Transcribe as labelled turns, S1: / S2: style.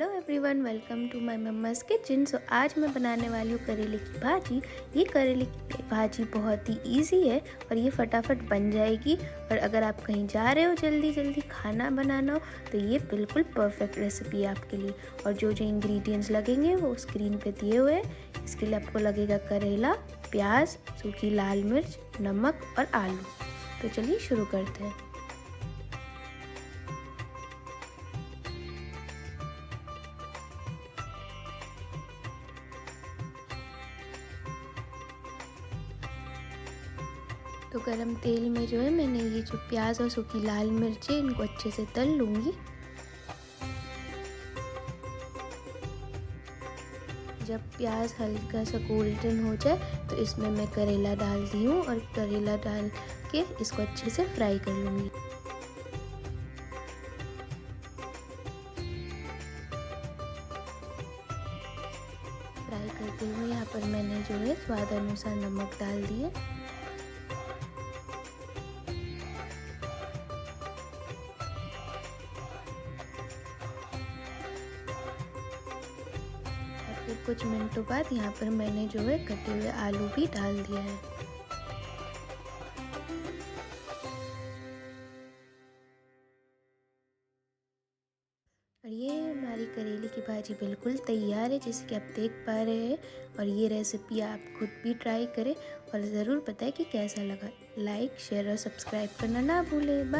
S1: Hello everyone, welcome to my mamma's kitchen. आज मैं बनाने वाली हूँ करेले की भाजी। ये करेले की भाजी बहुत ही इजी है और ये फटाफट बन जाएगी। और अगर आप कहीं जा रहे हो जल्दी जल्दी खाना बनाना हो तो ये बिल्कुल परफेक्ट रेसिपी है आपके लिए। और जो जो इंग्रेडिएंट्स लगेंगे वो स्क्रीन पे दिए हुए हैं। इसके लिए आपको लगेगा करेला, प्याज, सूखी लाल मिर्च, नमक और आलू। तो चलिए शुरू करते हैं। तो गरम तेल में जो है मैंने ये जो प्याज और सूखी लाल मिर्च है इनको अच्छे से तल लूँगी। जब प्याज हल्का सा गोल्डन हो जाए तो इसमें मैं करेला डाल दी हूँ और करेला डाल के इसको अच्छे से फ्राई कर लूँगी। फ्राई करते हुए यहाँ पर मैंने जो है स्वाद अनुसार नमक डाल दिए। फिर कुछ मिनटों बाद यहाँ पर मैंने जो है कटे हुए आलू भी डाल दिया है। और ये हमारी करेले की भाजी बिल्कुल तैयार है, जैसे कि आप देख पा रहे हैं। और ये रेसिपी आप खुद भी ट्राई करें और ज़रूर बताएं कि कैसा लगा। लाइक, शेयर और सब्सक्राइब करना ना भूलें। बाय।